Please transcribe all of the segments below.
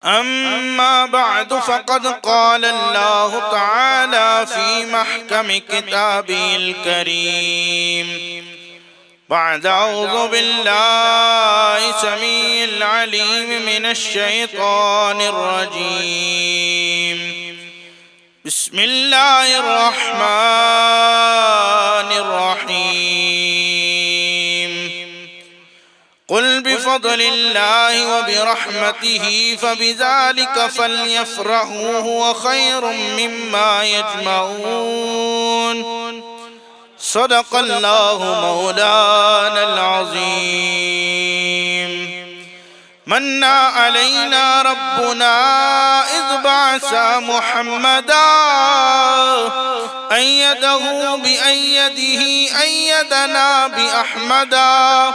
أما بعد فقد قال الله تعالى في محكم كتابه الكريم بعد أعوذ بالله السميع العليم من الشيطان الرجيم بسم الله الرحمن الرحيم قل بفضل الله وبرحمته فبذلك فليفرحوا هو خير مما يجمعون صدق الله مولانا العظيم من علينا ربنا إذ بعث محمدا أيده بأيده أيدنا بأحمدا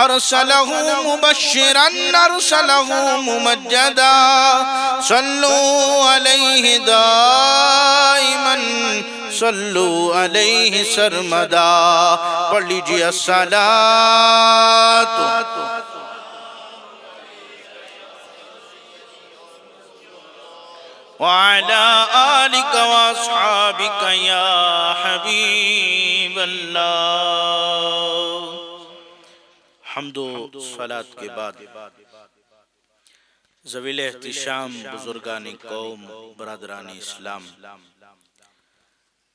أرسله مبشرا أرسله ممجدا صلوا عليه دائما صلوا عليه سرمدا پڑھ لیجئے الصلاة وعلى آلك وأصحابك يا حبيب الله. حمد و صلاة کے بعد ذویل احتشام بزرگان قوم برادران اسلام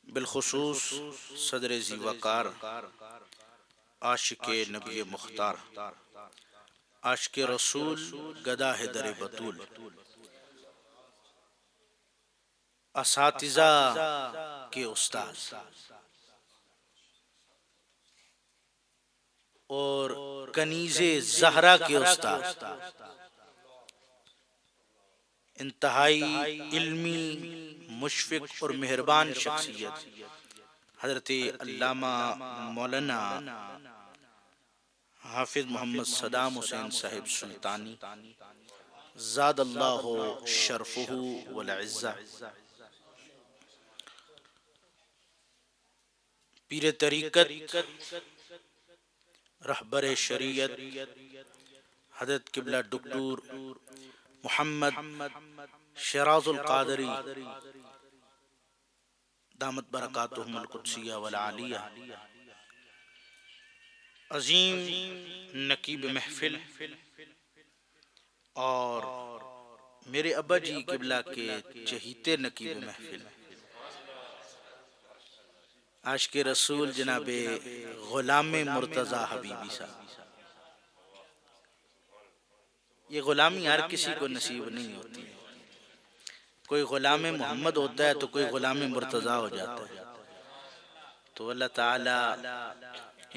بالخصوص صدر ذی وقار عاشق نبی مختار عاشق رسول گدا حیدر بطول اساتذہ کے استاد اور کنیز زہرا کے استاد انتہائی علمی مشفق اور مہربان شخصیت حضرت علامہ مولانا حافظ محمد صدام حسین صاحب سلطانی زاد اللہ شرفہ والعزہ پیر طریقت رہبر شریعت حضرت قبلہ ڈاکٹر محمد شیراز القادری دامت برکاتہم القدسیہ والعالیہ عظیم نقیب محفل اور میرے ابا جی قبلہ کے چہیتے نقیب محفل عاشق رسول جناب غلام مرتضی حبیبی صاحب. یہ غلامی ہر کسی کو نصیب نہیں ہوتی. کوئی غلام محمد ہوتا ہے تو کوئی غلام مرتضی ہو جاتا ہے. تو اللہ تعالی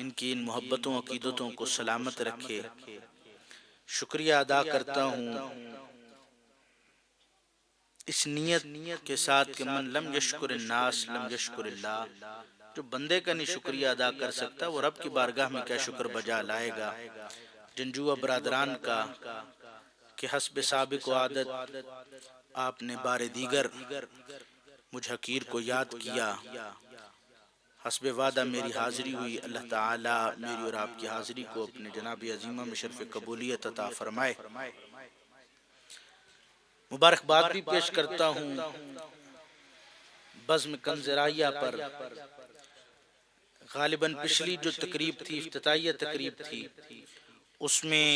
ان کی ان محبتوں عقیدتوں کو سلامت رکھے. شکریہ ادا کرتا ہوں اس نیت کے ساتھ کہ من لم یشکر الناس لم یشکر اللہ. جو بندے کا نہیں شکریہ ادا کر سکتا وہ رب کی بارگاہ میں کیا شکر بجا لائے گا. جنجوہ برادران کا کہ حسب سابق و عادت آپ نے بار دیگر مجھ حقیر کو یاد کیا. حسب وعدہ میری حاضری ہوئی. اللہ تعالی میری اور آپ کی حاضری کو اپنے جناب عظیمہ میں شرف قبولیت عطا فرمائے. مبارکباد بھی پیش کرتا ہوں بزم کنز رائیہ پر. غالباً پچھلی جو تقریب تھی افتتاحیہ تقریب تھی اس میں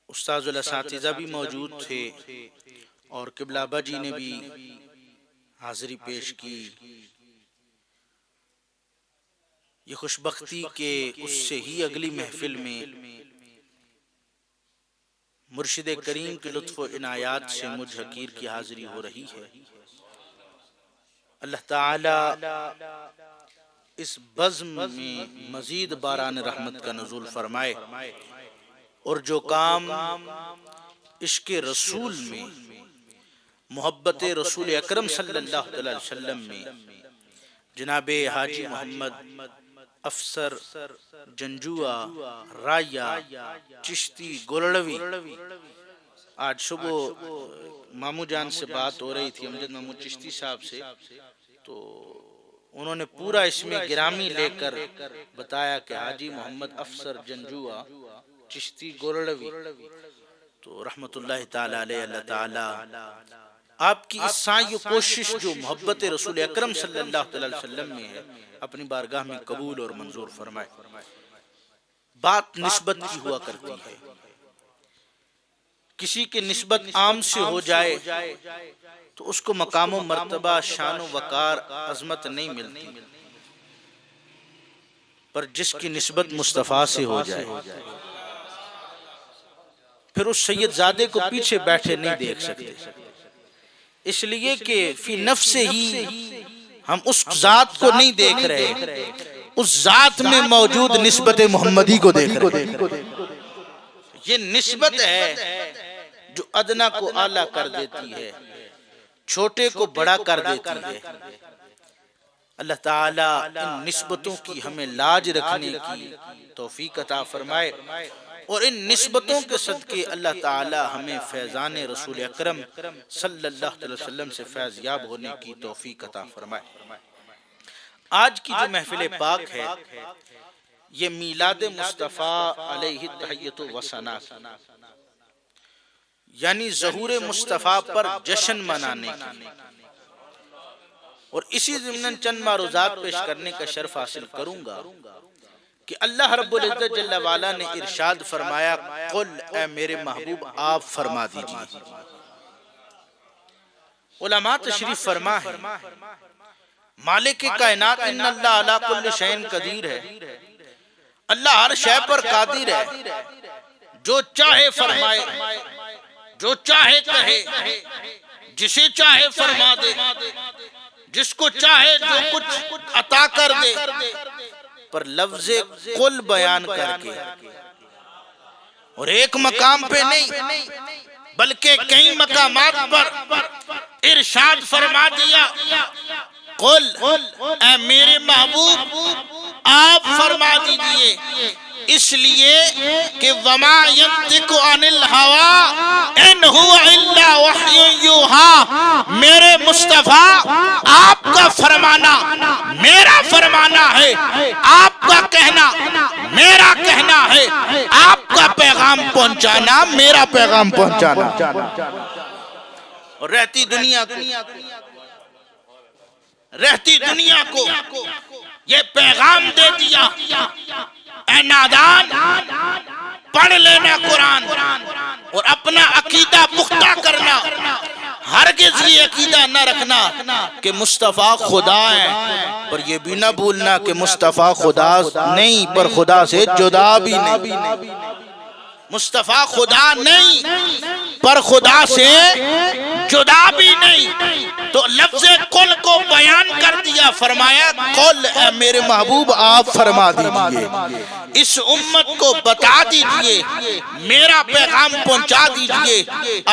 استاذ الاساتذہ بھی موجود تھے اور قبلہ ابا جی نے بھی حاضری پیش کی. یہ خوشبختی کہ اس سے ہی اگلی محفل میں مرشد کریم کے لطف و عنایات سے مجھ حقیر کی حاضری ہو رہی ہے. اللہ تعالی اس بزم میں مزید باران رحمت کا نزول فرمائے اور جو کام عشق رسول میں محبت رسول اکرم صلی اللہ علیہ وسلم میں جناب حاجی محمد افسر جنجوہ رائیہ چشتی گولڑوی. آج صبح مامو جان سے بات ہو رہی تھی امجد محمود چشتی صاحب سے تو انہوں نے پورا اس میں گرامی لے کر بتایا کہ حاجی محمد افسر جنجوہ چشتی گولڑوی تو رحمت اللہ تعالی علیہ اللہ تعالی آپ کی اس سعی و کوشش جو محبت رسول اکرم صلی اللہ علیہ وسلم میں ہے اپنی بارگاہ میں قبول اور منظور فرمائے۔ بات نسبت کی ہوا کرتی ہے، کسی کے نسبت عام سے ہو جائے تو اس کو مقام و مرتبہ، شان و وقار، عظمت نہیں ملتی، پر جس کی نسبت مصطفیٰ سے ہو جائے پھر اس سید زادے کو پیچھے بیٹھے نہیں دیکھ سکتے، اس لیے کہ فی نفس ہی ہم اس ذات کو نہیں دیکھ رہے، اس ذات میں موجود نسبت محمدی کو دیکھ رہے ہیں۔ یہ نسبت ہے جو ادنا کو اعلیٰ کر دیتی ہے، چھوٹے کو بڑا کر دیتی ہے۔ اللہ تعالیٰ ان نسبتوں کی ہمیں لاج رکھنے کی توفیق عطا فرمائے، اور ان نسبتوں کے صدقے اللہ تعالیٰ ہمیں فیضان رسول اکرم صلی اللہ علیہ وسلم سے فیض یاب ہونے کی توفیق عطا فرمائے۔ آج کی جو محفل پاک ہے یہ میلاد مصطفیٰ علیہ تحیت و ثنا، یعنی ظہور مصطفیٰ پر جشن منانے کی، اور اسی ضمن چند معروضات پیش کرنے کا شرف حاصل کروں گا کہ اللہ رب العزت جل وعلا نے ارشاد فرمایا، قل اے میرے محبوب آپ فرما دیجئے۔ علماء تشریف فرما ہے مالک کائنات ان اللہ علی کل شیء قدیر ہے، اللہ ہر شے پر قادر ہے، جو چاہے فرمائے، جو چاہے کہے، جسے چاہے فرما دے، جس کو چاہے جو کچھ عطا کر دے، پر لفظ قل بیان کر کے اور ایک مقام پہ نہیں بلکہ کئی مقامات پر ارشاد فرما دیا، قل اے میرے محبوب آپ فرما دیجئے، اس لیے کہ وما ينطق عن الهوى ان هو الا وحی یوحی، میرے مصطفیٰ آپ کا فرمانا میرا فرمانا ہے، آپ کا کہنا میرا کہنا ہے، آپ کا پیغام پہنچانا میرا پیغام پہنچانا۔ اور رہتی دنیا کو یہ پیغام دے دیا، اے نادان پڑھ لینا قرآن اور اپنا عقیدہ پختہ کرنا، ہرگز یہ عقیدہ نہ رکھنا کہ مصطفیٰ خدا ہے، پر یہ بھی نہ بھولنا کہ مصطفیٰ خدا نہیں پر خدا سے جدا بھی نہیں، مصطفیٰ خدا نہیں پر خدا سے جدا بھی نہیں۔ تو لفظ قل کو بیان کر دیا، فرمایا قل اے میرے محبوب آپ فرما دیجئے، اس امت کو بتا دیجئے، میرا پیغام پہنچا دیجئے۔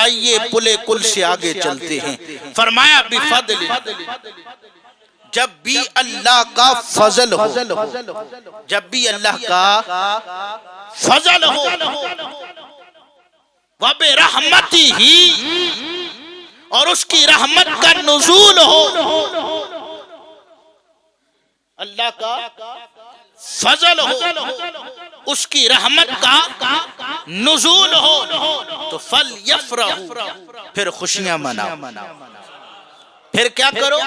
آئیے پلے کل سے آگے چلتے ہیں۔ فرمایا بفضل، جب بھی اللہ کا فضل ہو، جب بھی اللہ کا فضل ہو، وَبِرَحْمَتِهِ، اور اس کی رحمت کا نزول ہو، اللہ کا فضل ہو، اس کی رحمت کا نزول ہو، تو فَلْيَفْرَحُوا، پھر خوشیاں مناؤ۔ پھر کیا کرو؟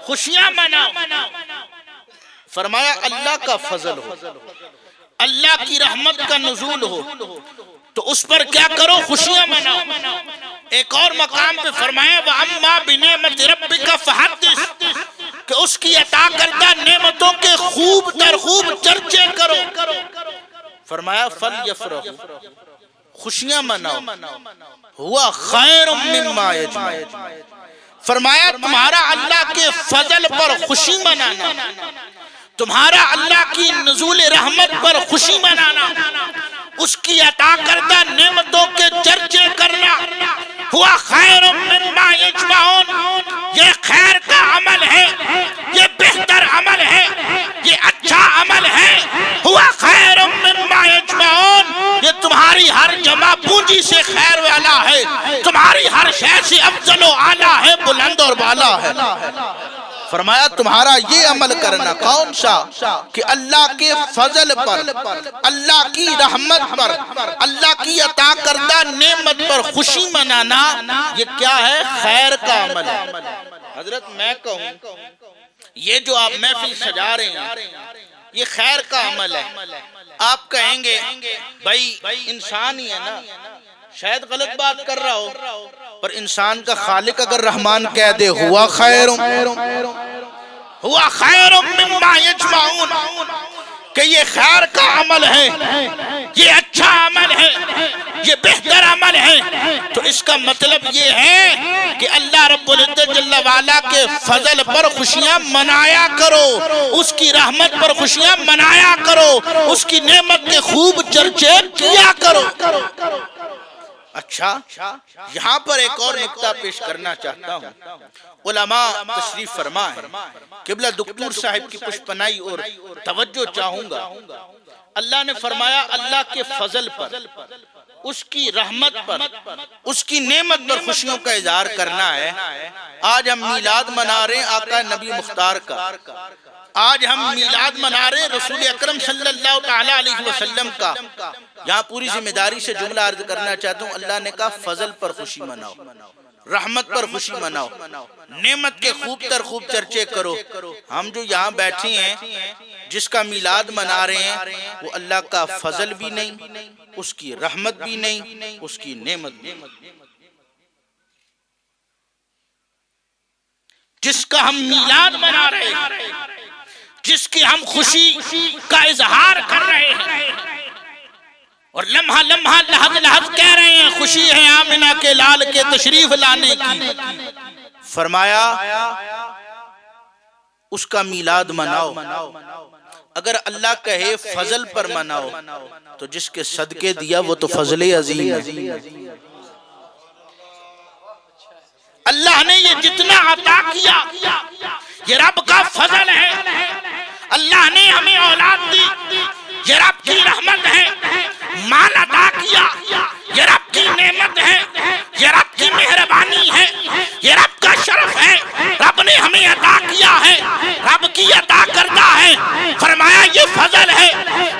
خوشیاں مناؤ۔ فرمایا اللہ کا فضل ہو، اللہ کی رحمت کا نزول ہو، تو اس پر کیا کرو؟ خوشیاں مناؤ۔ ایک اور مقام پہ فرمایا وَأَمَّا بِنِعْمَتِ رَبِّكَ فَحَدِّثْ، کہ اس کی عطا کردہ نعمتوں کے خوب تر خوب چرچے کرو۔ فرمایا فَلْيَفْرَحُوا، خوشیاں مناؤ، ہوا خیر مما یجمعون۔ فرمایا تمہارا اللہ کے فضل پر خوشی منانا، تمہارا اللہ کی نزول رحمت پر خوشی منانا، اس کی عطا کردہ نعمتوں کے چرچے کرنا، ہوا خیر مما یجمعون، یہ خیر کا عمل ہے، یہ بہتر عمل ہے، یہ اچھا عمل ہے، ہوا خیر مما یجمعون، یہ تمہاری ہر جمع پونجی سے خیر والا ہے، تمہاری ہر شے سے افضل و اعلیٰ ہے، بلند اور بالا ہے۔ فرمایا تمہارا یہ عمل کرنا کون سا کہ اللہ کے فضل پر، اللہ کی رحمت پر، اللہ کی عطا کردہ نعمت پر خوشی منانا، یہ کیا ہے؟ خیر کا عمل ہے۔ حضرت میں کہوں یہ جو آپ محفل سجا رہے ہیں یہ خیر کا عمل ہے۔ آپ کہیں گے بھائی انسان ہی ہے نا، شاید غلط بات کر رہا ہو، پر انسان کا خالق اگر رحمان کہہ دے ہوا خیر مما یجمعون، کہ یہ خیر کا عمل ہے، یہ اچھا عمل ہے، یہ بہتر عمل ہے، تو اس کا مطلب یہ ہے کہ اللہ رب العزت جل وعلا کے فضل پر خوشیاں منایا کرو، اس کی رحمت پر خوشیاں منایا کرو، اس کی نعمت کے خوب چرچے کیا کرو۔ اچھا، یہاں پر ایک اور نکتہ پیش کرنا چاہتا ہوں۔ علماء تشریف فرما ہے، قبلہ دکتور صاحب کی پشپنائی اور توجہ چاہوں گا۔ اللہ نے فرمایا اللہ کے فضل پر، اس کی رحمت پر، اس کی نعمت پر خوشیوں کا اظہار کرنا ہے۔ آج ہم میلاد منا رہے ہیں آقا نبی مختار کا، آج ہم میلاد منا رہے ہیں رسول اکرم صلی اللہ تعالیٰ علیہ وسلم کا۔ یہاں پوری ذمہ داری سے جملہ عرض کرنا چاہتا ہوں، اللہ نے کہا فضل پر خوشی مناؤ، رحمت پر خوشی مناؤ، نعمت کے خوب تر خوب چرچے کرو۔ ہم جو یہاں بیٹھے ہیں جس کا میلاد منا رہے ہیں وہ اللہ کا فضل بھی نہیں، اس کی رحمت بھی نہیں، اس کی نعمت بھی نہیں۔ جس کا ہم میلاد منا رہے ہیں، جس کی ہم خوشی کا اظہار کر رہے ہیں اور لمحہ لمحہ لحظ لحظ کہہ رہے ہیں خوشی ہے آمنہ کے لال کے تشریف لانے کی، فرمایا اس کا میلاد مناؤ۔ اگر اللہ کہے فضل پر مناؤ تو جس کے صدقے دیا وہ تو فضل عظیم ہے۔ اللہ نے یہ جتنا عطا کیا یہ رب کا فضل ہے۔ اللہ نے ہمیں اولاد دی یہ رب کی رحمت ہے۔ مال عطا کیا یہ رب کی نعمت ہے، یہ رب کی مہربانی ہے، یہ رب کا شرف ہے۔ رب نے ہمیں عطا کیا ہے، رب کی عطا کردہ ہے۔ فرمایا یہ فضل ہے،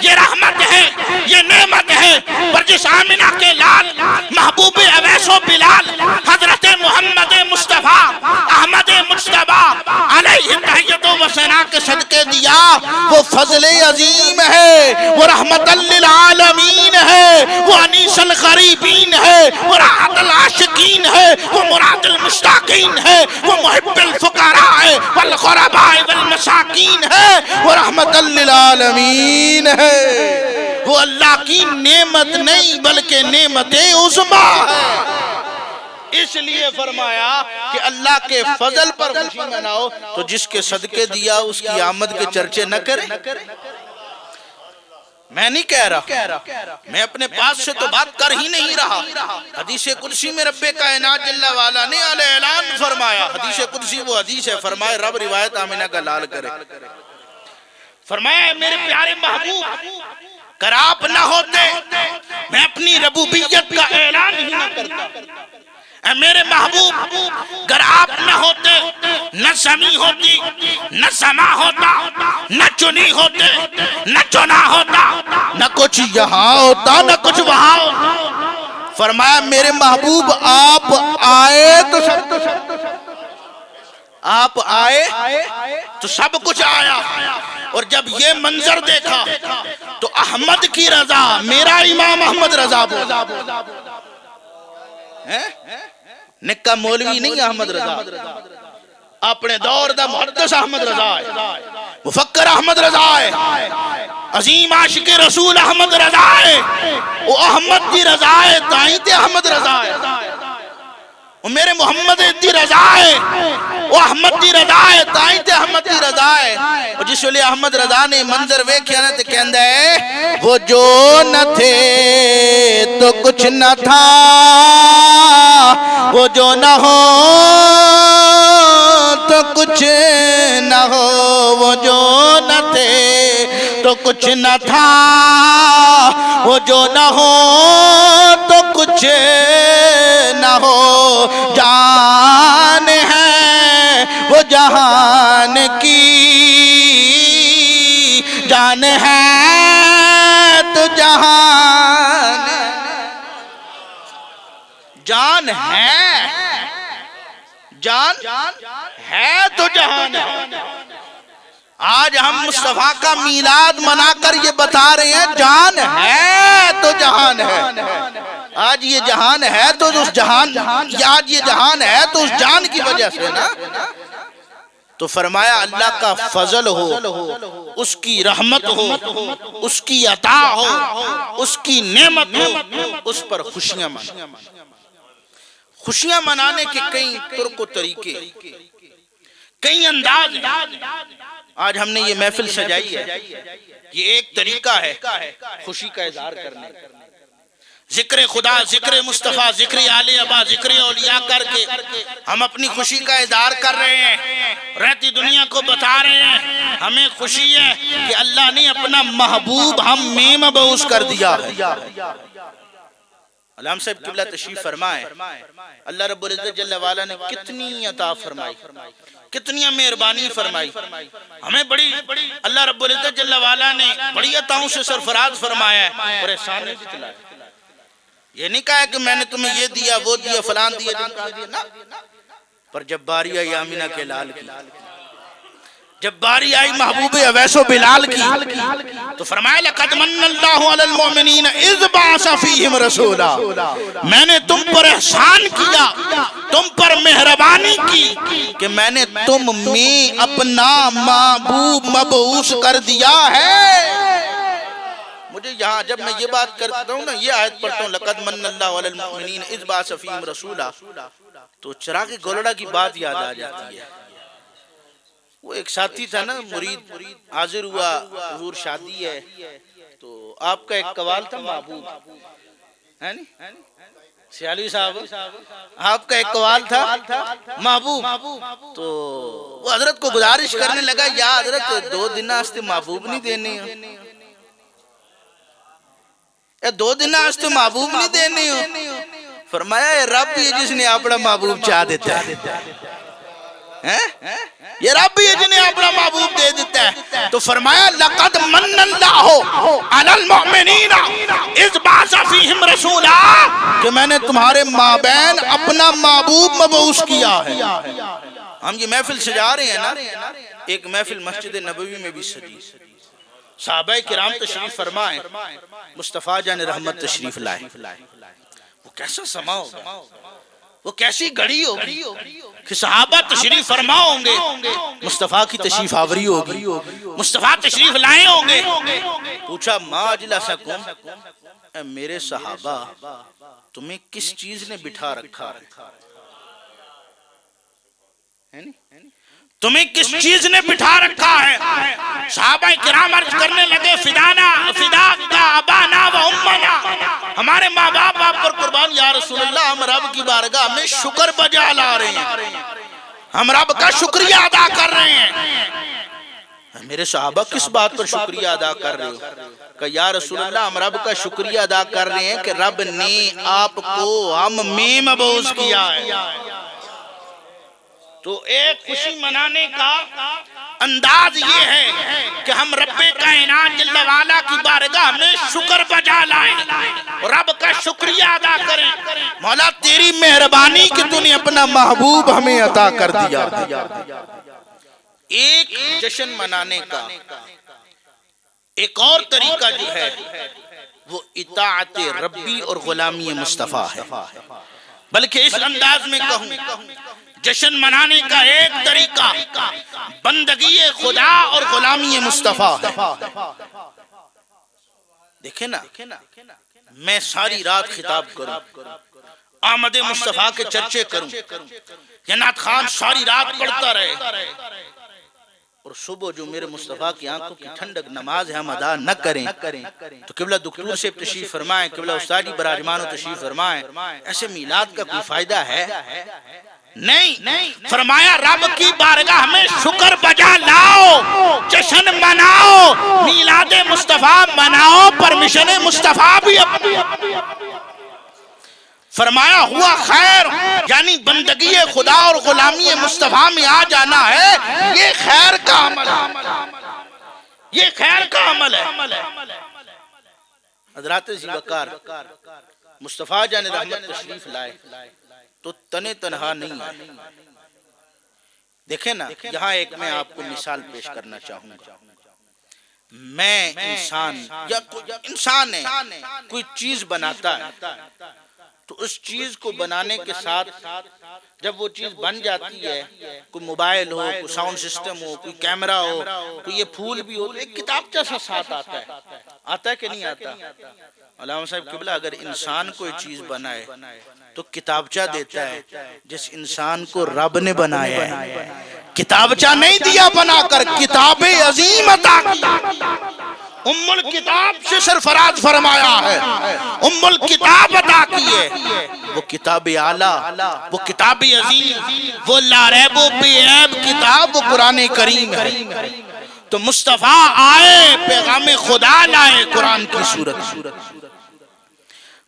یہ رحمت ہے، یہ نعمت ہے۔ پر جس آمنہ کے لال محبوب اویس و بلال حضرت محمد مصطفیٰ احمد مجتبیٰ علیہ تحیت و ثنا کے صدقے دیا وہ فضل عظیم ہے، وہ رحمت للعالمین ہے، وہ انیس الغریبین ہے، وہ راحت العاشقین ہے، وہ مراد المشتاقین ہے، وہ محب الفقراء والغرباء والمساکین ہے، وہ رحمت للعالمین ہے۔ وہ اللہ کی نعمت نہیں بلکہ نعمت عظمیٰ ہے۔ اس لیے فرمایا کہ اللہ کے فضل پر خوشی مناؤ تو جس کے صدقے دیا اس کی آمد کے چرچے نہ کریں۔ میں نہیں کہہ رہا، میں اپنے پاس سے تو بات کر ہی نہیں رہا۔ حدیث قدسی میں رب کائنات جل وعلا نے اعلان فرمایا، حدیث قدسی وہ حدیث ہے، فرمائے رب روایت آمنہ کا لال کرے، فرمایا میرے پیارے محبوب اگر آپ نہ ہوتے میں اپنی ربوبیت کا اعلان ہی نہ کرتا۔ اے میرے محبوب اگر آپ نہ ہوتے نہ زمین ہوتی، نہ سما ہوتا، نہ چنی ہوتے، نہ چنا ہوتا، نہ کچھ یہاں ہوتا نہ کچھ وہاں ہوتا۔ فرمایا میرے محبوب آپ آئے تو آپ آئے تو سب کچھ آیا۔ اور جب یہ منظر دیکھا تو احمد کی رضا، میرا امام احمد رضا بولا، نکا مولوی نہیں احمد رضا، اپنے دور دا محدث احمد رضا ہے، مفکر احمد رضا ہے، عظیم عاشق رسول احمد رضا ہے۔ وہ احمد دی رضا ہے تائیں تے احمد رضا ہے، وہ میرے محمد دی رضا ہے، وہ احمد دی رضا ہے تائیں تے احمد دی رضا ہے۔ اور جس لئے احمد رضا نے منظر ویکھیا نا تے کہندا ہے وہ جو نہ تھے تو کچھ نہ تھا، وہ جو نہ ہو تو کچھ نہ ہو، وہ جو نہ تھے تو کچھ نہ تھا، وہ جو نہ ہو تو کچھ نہ ہو، جان ہے وہ جہاں جہان کی جان ہے تو جہان جان ہے جان ہے تو جہان ہے. آج ہم مصطفیٰ کا میلاد منا کر یہ بتا رہے ہیں جان ہے تو جہان ہے. آج یہ جہان ہے تو اس جہان آج یہ جہان ہے تو اس جان کی وجہ سے نا. تو فرمایا اللہ کا فضل ہو, اس کی رحمت ہو, اس کی عطا ہو, اس کی نعمت ہو, اس پر خوشیاں منائیں. خوشیاں منانے کے کئی طرق و طریقے, کئی انداز ہیں. آج ہم نے یہ محفل سجائی ہے, یہ ایک طریقہ ہے خوشی کا اظہار کرنے. ذکر خدا, ذکر مصطفیٰ, ذکر آل ابا, ذکر اولیاء کر کے ہم اپنی خوشی کا اظہار کر رہے ہیں. رہتی دنیا کو بتا رہے ہیں ہمیں خوشی ہے کہ اللہ نے اپنا محبوب ہم میں مبعوث کر دیا ہے. علامہ صاحب قبلہ تشریف فرمائے, اللہ رب العزت جل وعلا نے کتنی عطا فرمائی, کتنی مہربانی فرمائی ہمیں. بڑی اللہ رب العزت جل وعلا نے بڑی عطاؤں سے سرفراز فرمایا ہے اور احسان نے دلایا. یہ نہیں کہا کہ میں نے تمہیں یہ دیا وہ دیا فلان دیا نا. پر جب باری آئی آمینہ کے لال کی, جب باری آئی محبوب اویس و بلال کی, تو فرمایا لقد من اللہ علی المؤمنین اذ بعث فیہم رسولا. میں نے تم پر احسان کیا, تم پر مہربانی کی کہ میں نے تم میں اپنا محبوب مبعوث کر دیا ہے. مجھے یہاں جب میں یہ بات کرتا ہوں نا, یہ آیت پڑھتا ہوں لقد من اللہ علی المؤمنین اذ بعث فیہم رسولا, تو چراغ گولڑا کی بات یاد آ جاتی ہے. وہ ایک ساتھی تھا نا مرید, حاضر ہوا حضور شادی ہے, تو آپ کا ایک قوال تھا محبوب ہے نہیں سیالی صاحب, آپ کا ایک قوال تھا محبوب. تو وہ حضرت کو گزارش کرنے لگا, یا حضرت 2 دن آستے محبوب نہیں دینے ہو, 2 دن آستے محبوب نہیں دینے ہو. فرمایا یہ رب یہ جس نے اپنا محبوب چاہ دیتا ہے, یہ رب یہ جنہیں اپنا محبوب دے دیتا ہے. تو فرمایا لقد من اللہ علی المؤمنین اذ بعث فیہم رسولا, کہ میں نے تمہارے مابین اپنا محبوب مبعوث کیا ہے. ہم یہ محفل سجا رہے ہیں نا, ایک محفل مسجد نبوی میں بھی سجی, صحابہ کرام تشریف فرمائے, مصطفیٰ جان رحمت تشریف لائے. وہ کیسا سما ہوگا, وہ کیسی گھڑی ہوگی کہ صحابہ تشریف فرما ہوں گے, مصطفیٰ کی تشریف آوری ہوگی, مصطفیٰ تشریف لائے ہوں گے. پوچھا ما اجلسکم, اے میرے صحابہ تمہیں کس چیز نے بٹھا رکھا ہے, تمہیں کس چیز نے بٹھا رکھا ہے. صحابہ کرام عرض کرنے لگے فدانا فداکا ابانا و امنا, ہمارے ماں باپ آپ پر قربان یا رسول اللہ, ہم رب کی بارگاہ میں شکر بجا لا رہے ہیں, ہم رب کا شکریہ ادا کر رہے ہیں. میرے صحابہ کس بات پر شکریہ ادا کر رہے ہو؟ کہ یا رسول اللہ ہم رب کا شکریہ ادا کر رہے ہیں کہ رب نے آپ کو ہم میں مبعوث کیا ہے. تو ایک خوشی منانے کا انداز یہ ہے کہ ہم رب کائنات جل وعلا کی بارگاہ میں شکر بجا لائیں, رب کا شکریہ ادا کریں. مولا تیری مہربانی کہ تو نے اپنا محبوب ہمیں عطا کر دیا. ایک جشن منانے کا ایک اور طریقہ جو ہے وہ اطاعت ربی اور غلامی مصطفیٰ ہے. بلکہ اس انداز میں کہوں, جشن منانے کا ایک طریقہ بندگی خدا اور غلامی مصطفیٰ ہے. دیکھیں نا, میں ساری رات خطاب کروں, آمد مصطفیٰ کے چرچے کروں, یا نعت خان ساری رات پڑھتا رہے, اور صبح جو میرے مصطفیٰ کی آنکھوں کی ٹھنڈک نماز ہے ہم ادا نہ کریں, تو قبلہ دکتور سے تشریف فرمائیں, قبلہ استادی براجمان و تشریف فرمائیں. ایسے میلاد کا کوئی فائدہ ہے نہیں. فرمایا رب کی بارگاہ میں شکر بجا لاؤ, جشن مناؤ, میلاد مصطفیٰ مناؤ, پرمیشن مصطفیٰ بھی اپنی. فرمایا ہوا خیر، یعنی بندگی خدا اور غلامی مصطفیٰ میں آ جانا ہے، یہ خیر کا عمل ہے، یہ خیر کا عمل ہے۔ حضرات ذوالفقار مصطفیٰ جان رحمت تشریف لائے تو تنے تنہا نہیں آئے۔ دیکھیں نا، یہاں ایک میں آپ کو مثال پیش کرنا چاہوں گا۔ میں انسان یا انسان ہے، کوئی چیز بناتا ہے تو اس چیز کو بنانے کے ساتھ جب وہ چیز بن جاتی ہے، کوئی موبائل ہو، کوئی ساؤنڈ سسٹم ہو، کوئی کیمرہ ہو، کوئی یہ پھول بھی ہو، ایک کتابچہ سا ساتھ آتا ہے کہ نہیں آتا؟ علامہ صاحب قبلہ اگر انسان کوئی چیز بنائے تو کتابچہ دیتا ہے، جس انسان کو رب نے بنایا ہے کتابچہ نہیں دیا بنا کر، کتاب عظیم عطا کی، ام الکتاب سے سرفراز فرمایا ہے، ام الکتاب عطا کی ہے، وہ کتاب اعلیٰ، وہ کتاب عظیم، وہ لا ریب و بے عیب کتاب، وہ قرآن کریم ہے۔ تو مصطفیٰ آئے، پیغام خدا لائے، قرآن کی صورت،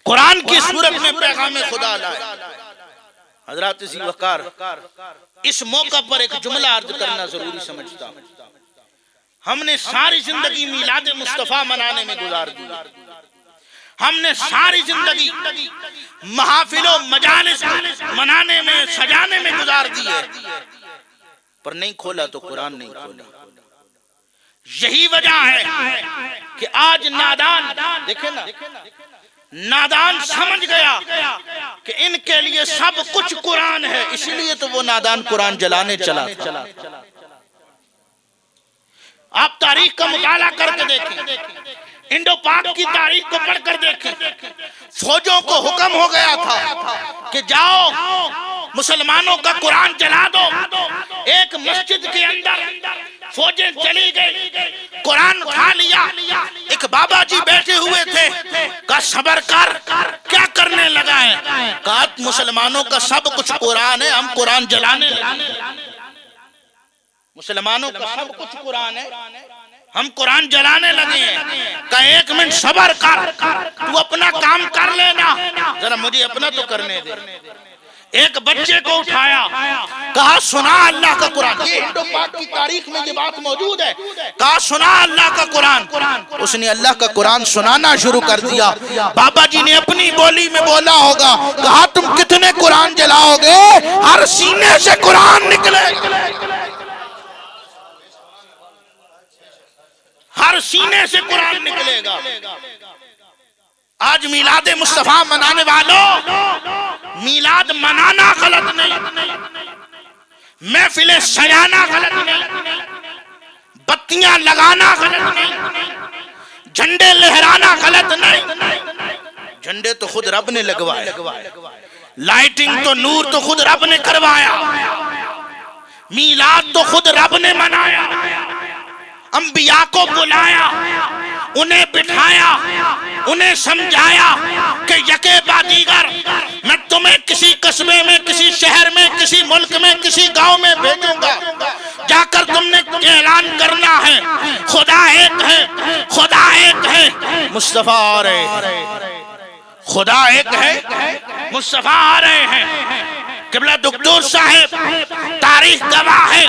قرآن کی صورت میں پیغام خدا لائے۔ حضرات ذوالفقار اس موقع پر ایک جملہ عرض کرنا ضروری سمجھتا ہوں۔ ہم نے ساری زندگی میلاد مصطفیٰ منانے میں گزار دی، ہم نے ساری زندگی محافل و مجالس منانے میں، سجانے میں گزار دی ہے، پر نہیں کھولا تو قرآن نہیں کھولا۔ یہی وجہ ہے کہ آج نادان، دیکھیں نا، نادان سمجھ گیا کہ ان کے لیے سب کچھ قرآن ہے، اس لیے تو وہ نادان قرآن جلانے چلا تھا۔ آپ تاریخ کا مطالعہ کر کے دیکھیں، انڈو پاک کی تاریخ کو پڑھ کر دیکھیں، فوجوں کو حکم ہو گیا تھا کہ جاؤ مسلمانوں کا قرآن جلا دو۔ ایک مسجد کے اندر فوجیں چلی گئی، قرآن اٹھا لیا، ایک بابا جی بیٹھے ہوئے تھے، کہا صبر کر، کیا کرنے لگا ہے؟ کہا مسلمانوں کا سب کچھ قرآن ہے، ہم قرآن جلانے لگے، مسلمانوں کا سب کچھ قرآن ہے، ہم قرآن جلانے لگے ہیں۔ کہا ایک منٹ صبر کر، تو اپنا کام کر لینا، ذرا مجھے اپنا تو کرنے دے۔ ایک بچے کو اٹھایا، کہا سنا اللہ کا قرآن، یہ ہندو پاک کی تاریخ میں یہ بات موجود ہے، کہا سنا اللہ کا قرآن۔ اس نے اللہ کا قرآن سنانا شروع کر دیا۔ بابا جی نے اپنی بولی میں بولا ہوگا، کہا تم کتنے قرآن جلاؤ گے؟ ہر سینے سے قرآن نکلے، ہر سینے سے قرآن نکلے گا۔ آج میلاد مصطفیٰ منانے والوں، میلاد منانا غلط نہیں، محفل سجانا غلط نہیں، بتیاں لگانا غلط نہیں، جھنڈے لہرانا غلط نہیں۔ جھنڈے تو خود رب نے لگوائے، لائٹنگ تو نور تو خود رب نے کروایا، میلاد تو خود رب نے منایا، انبیاء کو بلایا، انہیں بٹھایا، انہیں سمجھایا کہ یکے بعد دیگر میں تمہیں کسی قصبے میں، کسی شہر میں، کسی ملک میں، کسی گاؤں میں بھیجوں گا، جا کر تم نے اعلان کرنا ہے خدا ایک ہے، خدا ایک ہے، مصطفیٰ آ رہے ہیں، خدا ایک ہے، مصطفیٰ آ رہے ہیں۔ قبلہ دکتور صاحب تاریخ گواہ ہے،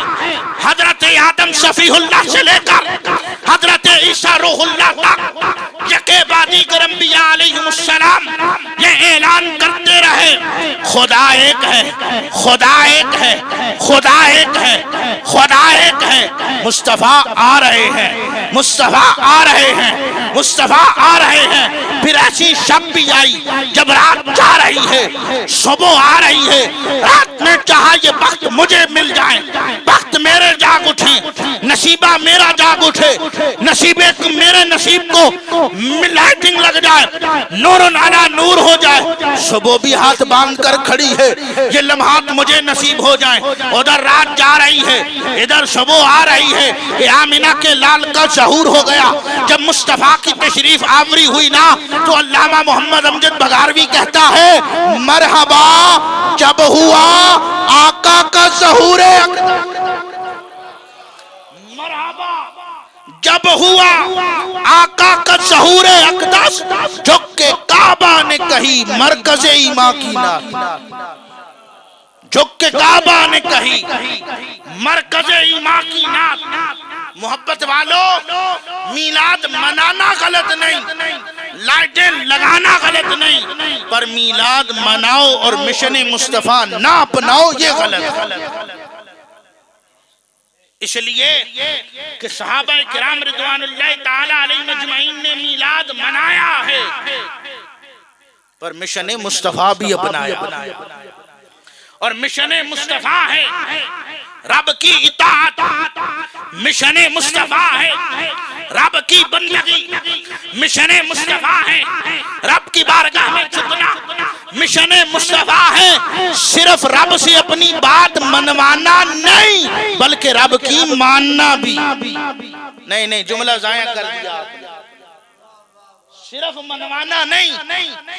حضرت آدم شفیع اللہ سے لے کر حضرت عیسیٰ روح اللہ تک یکے بعد دیگر انبیاء علیہ السلام یہ اعلان کرتے رہے خدا ایک ہے، خدا ایک ہے، خدا ایک ہے، خدا ایک ہے۔ مصطفیٰ آ رہے ہیں، مصطفیٰ آ رہے ہیں، مصطفیٰ آ رہے ہیں۔ پھر ایسی شب بھی آئی جب رات جا رہی ہے، صبح آ رہی ہے، رات میں چاہا یہ وقت مجھے مل جائے، وقت میرے جاگ اٹھیں، نصیبہ میرا جاگ اٹھے، نصیبے میرے نصیب کو لائٹنگ لگ جائے، نور علی نور ہو جائے۔ صبح بھی ہاتھ باندھ کر کھڑی ہے، یہ لمحات مجھے نصیب ہو جائیں۔ ادھر رات جا رہی ہے، ادھر صبح آ رہی ہے۔ آمینہ کے لال کا ظہور ہو گیا جب مصطفیٰ کی تشریف آوری ہوئی نا، تو علامہ محمد امجد بغاروی کہتا ہے مرحبا جب ہوا آقا کا ظہور اقدس، مرحبا جب ہوا آقا کا ظہور اقدس، مقدس جھک کے کعبہ نے کہی مرکز ایماں کی نات، جھک کے کعبہ نے کہی مرکز ایماں کی نات۔ محبت والو، میلاد منانا غلط نہیں، لائٹیں لگانا غلط نہیں، پر میلاد مناؤ اور مشن مصطفیٰ نہ اپناؤ یہ غلط۔ اس لیے کہ صحابہ کرام رضوان اللہ تعالی علیہ مجمعین نے میلاد منایا ہے، پر مشن مصطفیٰ بھی اپنایا، اور مشن مصطفیٰ ہے رب کی اطاعت، مشن مصطفیٰ ہے رب کی بندگی، مشن مصطفیٰ ہے رب کی بارگاہ میں جھکنا، مشن مصطفیٰ ہے صرف رب سے اپنی بات منوانا نہیں بلکہ رب کی ماننا بھی۔ نہیں جملہ ضائع کر دیا، صرف منوانا نہیں،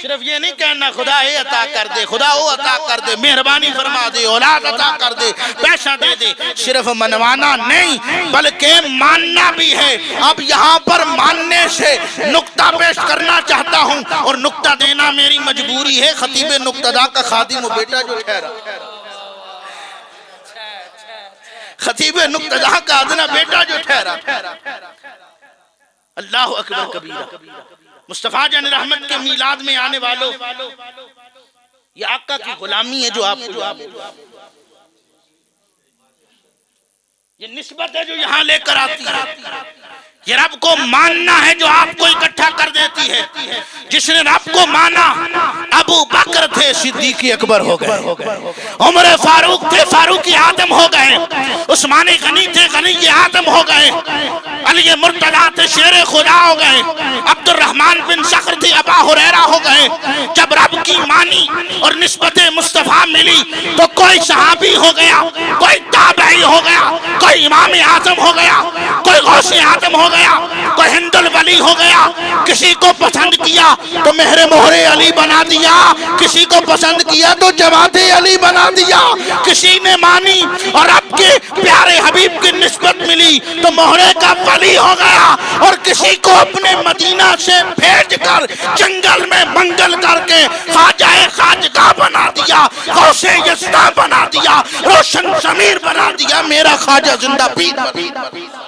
صرف یہ نہیں کہنا خدا یہ عطا کر دے، خدا وہ عطا کر دے، مہربانی فرما دے، اولاد عطا کر دے، پیسہ دے دے، صرف منوانا نہیں بلکہ ماننا بھی ہے۔ اب یہاں پر ماننے سے نقطہ پیش کرنا چاہتا ہوں، اور نقطہ دینا میری مجبوری ہے، خطیب نقطہ کا خادم و بیٹا جو ٹھہرا، خطیب نقطہ کا ادنا بیٹا جو ٹھہرا۔ اللہ اکبر کبیرہ۔ مصطفیٰ جان رحمت کے میلاد میں آنے والوں، یہ آقا کی غلامی ہے جو آپ کو یہ نسبت ہے جو یہاں لے کر آتی ہے، یہ رب کو ماننا ہے جو آپ کو اکٹھا کر دیتی ہے۔ جس نے رب کو مانا، ابو بکر تھے صدیق اکبر ہو گئے، عمر فاروق تھے فاروق اعظم ہو گئے، عثمان غنی تھے غنی اعظم ہو گئے، علی مرتضیٰ تھے شیر خدا ہو گئے، عبد الرحمن بن صخر تھے ابا ہریرہ ہو گئے۔ جب رب کی مانی اور نسبت مصطفیٰ ملی تو کوئی صحابی ہو گیا، کوئی تابعی ہو گیا، کوئی امام اعظم ہو گیا، کوئی غوث اعظم ہو گیا، کوئی ہند الولی ہو گیا۔ کسی کو پسند کیا تو مہر مہر علی بنا دیا، کسی کو پسند کیا تو جماعت علی بنا دیا، کسی نے مانی اور اب کے پیارے حبیب کی نسبت ملی تو مہرے کا ولی ہو گیا، اور کسی کو اپنے مدینہ سے بھیج کر جنگل میں منگل کر کے خواجہ خواجگاہ بنا دیا، غوث یزدہ بنا دیا، روشن ضمیر بنا دیا، میرا خواجہ زندہ پیر بنا دیا۔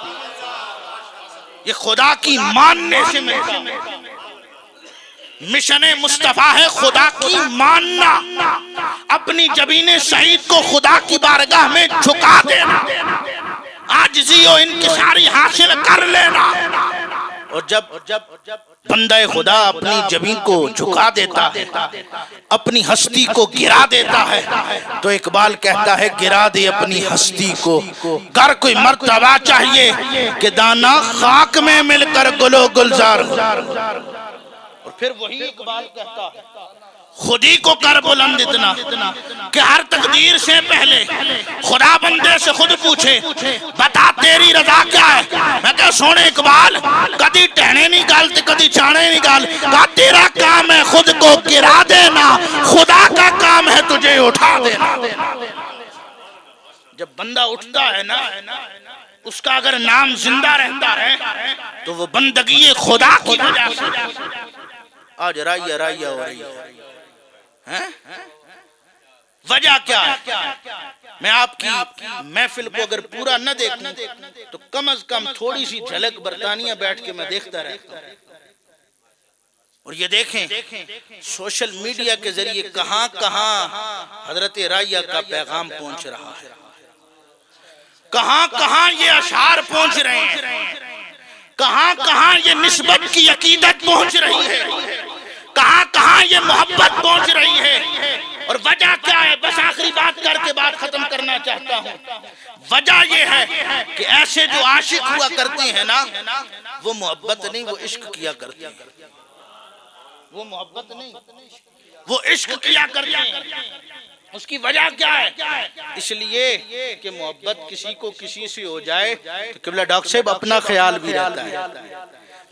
یہ خدا کی ماننے سے ملتا ہے۔ مشن مصطفیٰ ہے خدا کی ماننا، اپنی جبین شہید کو خدا کی بارگاہ میں جھکا دینا، عاجزی و انکساری حاصل کر لینا۔ اور جب بندہ خدا اپنی جبین کو جھکا دیتا ہے، اپنی ہستی کو گرا دیتا ہے، تو اقبال کہتا ہے گرا دے اپنی ہستی کو، گر کوئی مرتبہ چاہیے کہ دانا خاک میں مل کر گلو گلزار ہو۔ اور پھر وہی اقبال کہتا ہے خود ہی کو کر بلند اتنا کہ ہر تقدیر سے پہلے خدا بندے سے خود پوچھے بتا تیری رضا کیا ہے۔ میں کہا سونے اقبال کدی ٹہنے نہیں گالتے کدی چانے نہیں گال، کہا تیرا کام ہے خود کو گرا دینا، خدا کا کام ہے تجھے اٹھا دینا۔ جب بندہ اٹھتا ہے نا، اس کا اگر نام زندہ رہتا ہے تو وہ بندگی خدا کی وجہ سے۔ آج رائیہ ہو رہی ہے، وجہ کیا ہے؟ میں آپ کی محفل کو اگر پورا نہ دیکھوں تو کم از کم تھوڑی سی جھلک برطانیہ بیٹھ کے میں دیکھتا رہتا ہوں۔ اور یہ دیکھیں سوشل میڈیا کے ذریعے کہاں کہاں حضرت رائیہ کا پیغام پہنچ رہا ہے، کہاں کہاں یہ اشعار پہنچ رہے ہیں، کہاں کہاں یہ نسبت کی عقیدت پہنچ رہی ہے، کہاں کہاں یہ محبت پہنچ رہی ہے۔ اور وجہ کیا ہے؟ بس آخری بات کر کے بات ختم کرنا چاہتا ہوں۔ وجہ یہ ہے کہ ایسے جو عاشق ہوا کرتے ہیں نا، وہ محبت نہیں وہ عشق کیا کرتے ہیں، وہ محبت نہیں وہ عشق کیا کرتے ہیں۔ اس کی وجہ کیا ہے؟ اس لیے کہ محبت کسی کو کسی سے ہو جائے تو قبلہ ڈاکٹر صاحب اپنا خیال بھی رہتا ہے،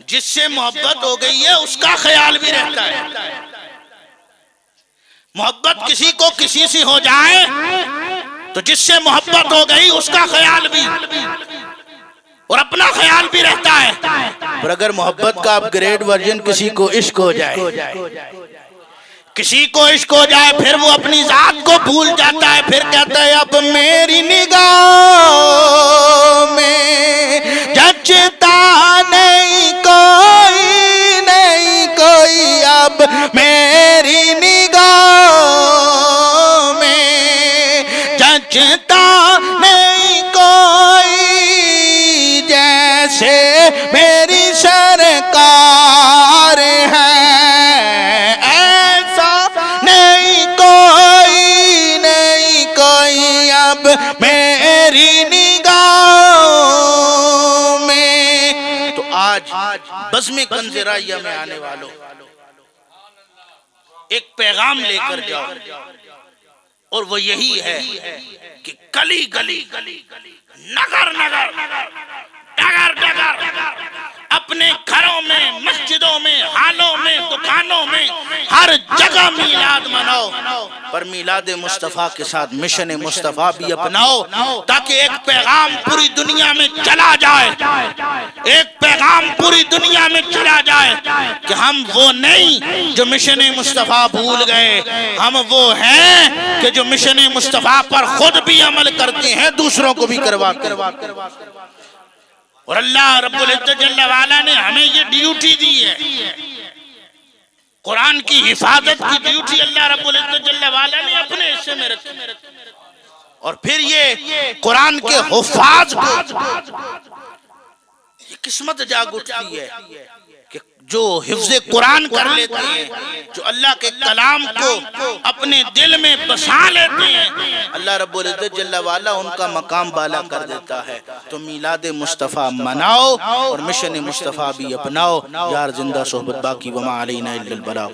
جس سے محبت ہو گئی ہے اس کا خیال بھی رہتا ہے۔ محبت کسی کو کسی سے ہو جائے تو جس سے محبت ہو گئی اس کا خیال بھی، اور اپنا خیال بھی رہتا ہے. اور اگر محبت کا اپ گریڈ ورژن کسی کو عشق ہو جائے، کسی کو عشق ہو جائے، پھر وہ اپنی ذات کو بھول جاتا ہے، پھر کہتا ہے اب میری نگاہ میں جچتا نہیں کوئی، نہیں کوئی، اب میری نگاہ میں جچتا نہیں کوئی، جیسے میری سرکار ہے میری نگاہ میں. تو آج بزم کنز رائیہ میں آنے والوں ایک پیغام لے کر جاؤ، اور وہ یہی ہے کہ گلی گلی، نگر نگر، ڈگر ڈگر، اپنے گھروں میں، مسجدوں میں، حالوں میں، دکانوں میں، ہر جگہ میلاد مناؤ، پر میلاد مصطفیٰ کے ساتھ مشن مصطفیٰ بھی اپناؤ، تاکہ ایک پیغام پوری دنیا میں چلا جائے، ایک پیغام پوری دنیا میں چلا جائے کہ ہم وہ نہیں جو مشن مصطفیٰ بھول گئے، ہم وہ ہیں کہ جو مشن مصطفیٰ پر خود بھی عمل کرتے ہیں، دوسروں کو بھی کرواتے ہیں. اور اللہ رب العزت جل وعلا نے ہمیں یہ ڈیوٹی دی ہے، قرآن کی حفاظت کی ڈیوٹی اللہ رب العزت جل وعلا نے اپنے حصے میں رکھی، اور پھر یہ قرآن کے حفاظ کو یہ قسمت جاگ اٹھتی ہے کہ جو حفظ قرآن کر لیتے ہیں، جو اللہ کے کلام کو اپنے دل میں بسا لیتے ہیں، اللہ رب العزت جل وعلا ان کا مقام بالا کر دیتا ہے. تو میلاد مصطفیٰ مناؤ اور مشن مصطفیٰ بھی اپناؤ. یار زندہ صحبت باقی، وما علینا الا البلاغ.